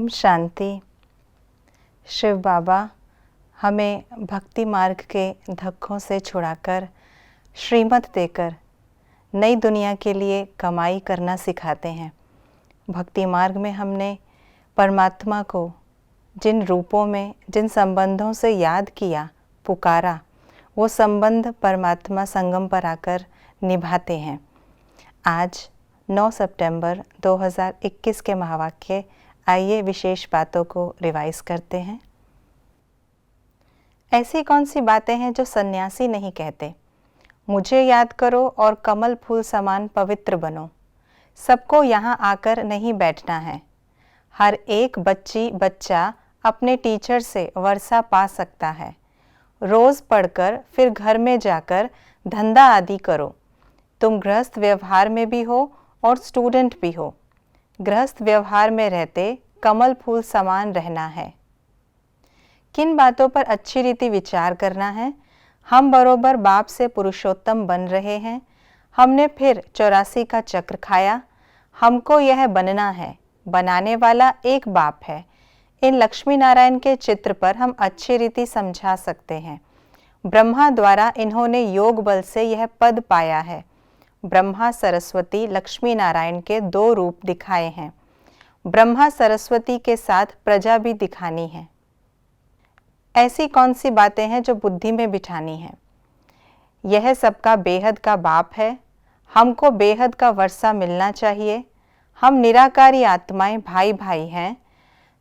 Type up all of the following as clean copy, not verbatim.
ओम शांति। शिव बाबा हमें भक्ति मार्ग के धक्कों से छुड़ाकर श्रीमत देकर नई दुनिया के लिए कमाई करना सिखाते हैं। भक्ति मार्ग में हमने परमात्मा को जिन रूपों में, जिन संबंधों से याद किया, पुकारा, वो संबंध परमात्मा संगम पर आकर निभाते हैं। आज 9 सितंबर 2021 के महावाक्य, आइए विशेष बातों को रिवाइज करते हैं। ऐसी कौन सी बातें हैं जो सन्यासी नहीं कहते? मुझे याद करो और कमल फूल समान पवित्र बनो। सबको यहाँ आकर नहीं बैठना है। हर एक बच्ची बच्चा अपने टीचर से वर्षा पा सकता है। रोज़ पढ़कर फिर घर में जाकर धंधा आदि करो। तुम गृहस्थ व्यवहार में भी हो और स्टूडेंट भी हो। गृहस्थ व्यवहार में रहते कमल फूल समान रहना है। किन बातों पर अच्छी रीति विचार करना है? हम बरोबर बाप से पुरुषोत्तम बन रहे हैं। हमने फिर 84 का चक्र खाया। हमको यह बनना है। बनाने वाला एक बाप है। इन लक्ष्मी नारायण के चित्र पर हम अच्छी रीति समझा सकते हैं। ब्रह्मा द्वारा इन्होंने योग बल से यह पद पाया है। ब्रह्मा सरस्वती लक्ष्मी नारायण के 2 रूप दिखाए हैं। ब्रह्मा सरस्वती के साथ प्रजा भी दिखानी है। ऐसी कौन सी बातें हैं जो बुद्धि में बिठानी है? यह सबका बेहद का बाप है। हमको बेहद का वर्षा मिलना चाहिए। हम निराकारी आत्माएं भाई भाई हैं।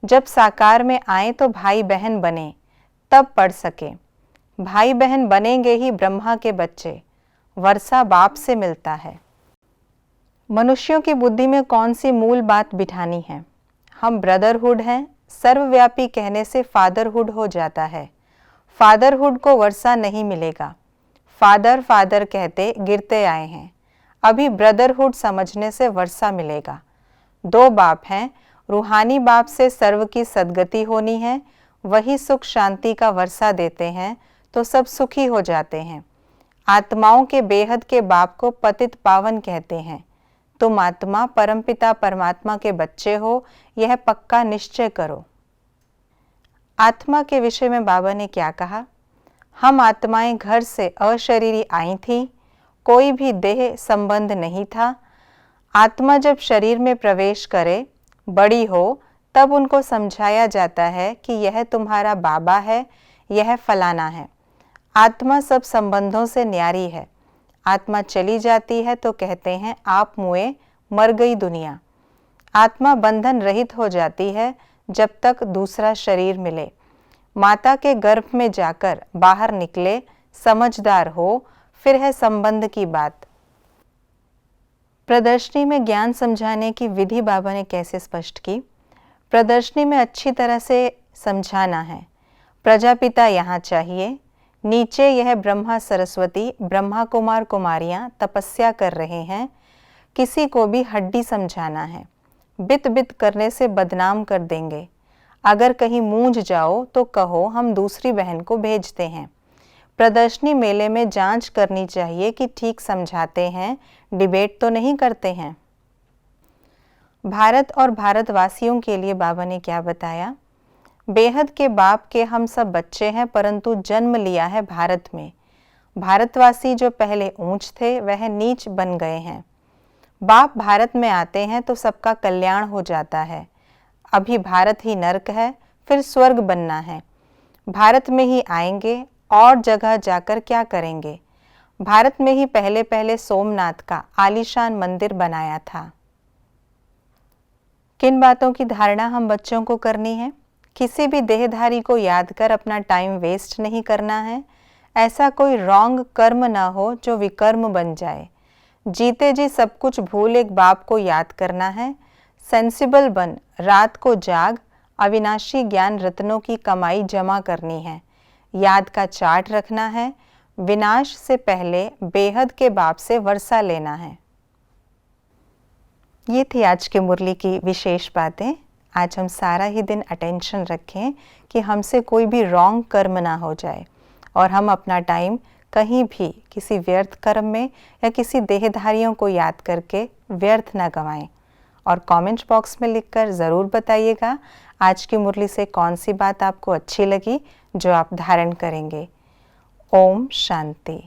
जब साकार में आए तो भाई बहन बने, तब पढ़ सके। भाई बहन बनेंगे ही ब्रह्मा के बच्चे। वर्षा बाप से मिलता है। मनुष्यों की बुद्धि में कौन सी मूल बात बिठानी है? हम ब्रदरहुड हैं। सर्वव्यापी कहने से फादरहुड हो जाता है। फादरहुड को वर्षा नहीं मिलेगा। फादर फादर कहते गिरते आए हैं। अभी ब्रदरहुड समझने से वर्षा मिलेगा। 2 बाप हैं। रूहानी बाप से सर्व की सद्गति होनी है। वही सुख शांति का वर्षा देते हैं तो सब सुखी हो जाते हैं। आत्माओं के बेहद के बाप को पतित पावन कहते हैं। तुम आत्मा परमपिता परमात्मा के बच्चे हो, यह पक्का निश्चय करो। आत्मा के विषय में बाबा ने क्या कहा? हम आत्माएं घर से अशरीरी आई थी। कोई भी देह संबंध नहीं था। आत्मा जब शरीर में प्रवेश करे, बड़ी हो, तब उनको समझाया जाता है कि यह तुम्हारा बाबा है, यह फलाना है। आत्मा सब संबंधों से न्यारी है। आत्मा चली जाती है तो कहते हैं आप मुए, मर गई दुनिया। आत्मा बंधन रहित हो जाती है जब तक दूसरा शरीर मिले। माता के गर्भ में जाकर बाहर निकले, समझदार हो, फिर है संबंध की बात। प्रदर्शनी में ज्ञान समझाने की विधि बाबा ने कैसे स्पष्ट की? प्रदर्शनी में अच्छी तरह से समझाना है। प्रजापिता यहाँ चाहिए। नीचे यह ब्रह्मा सरस्वती, ब्रह्मा कुमार कुमारियाँ तपस्या कर रहे हैं। किसी को भी हड्डी समझाना है। बित बित करने से बदनाम कर देंगे। अगर कहीं मूंझ जाओ तो कहो हम दूसरी बहन को भेजते हैं। प्रदर्शनी मेले में जांच करनी चाहिए कि ठीक समझाते हैं, डिबेट तो नहीं करते हैं। भारत और भारतवासियों के लिए बाबा ने क्या बताया? बेहद के बाप के हम सब बच्चे हैं, परंतु जन्म लिया है भारत में। भारतवासी जो पहले ऊंच थे वह नीच बन गए हैं। बाप भारत में आते हैं तो सबका कल्याण हो जाता है। अभी भारत ही नरक है, फिर स्वर्ग बनना है। भारत में ही आएंगे और जगह जाकर क्या करेंगे? भारत में ही पहले पहले सोमनाथ का आलीशान मंदिर बनाया था। किन बातों की धारणा हम बच्चों को करनी है? किसी भी देहधारी को याद कर अपना टाइम वेस्ट नहीं करना है। ऐसा कोई रॉन्ग कर्म ना हो जो विकर्म बन जाए। जीते जी सब कुछ भूल एक बाप को याद करना है। सेंसिबल बन, रात को जाग, अविनाशी ज्ञान रत्नों की कमाई जमा करनी है। याद का चार्ट रखना है। विनाश से पहले बेहद के बाप से वर्षा लेना है। ये थी आज की मुरली की विशेष बातें। आज हम सारा ही दिन अटेंशन रखें कि हमसे कोई भी रॉन्ग कर्म ना हो जाए और हम अपना टाइम कहीं भी किसी व्यर्थ कर्म में या किसी देहधारियों को याद करके व्यर्थ ना गंवाएं। और कमेंट बॉक्स में लिखकर ज़रूर बताइएगा आज की मुरली से कौन सी बात आपको अच्छी लगी जो आप धारण करेंगे। ओम शांति।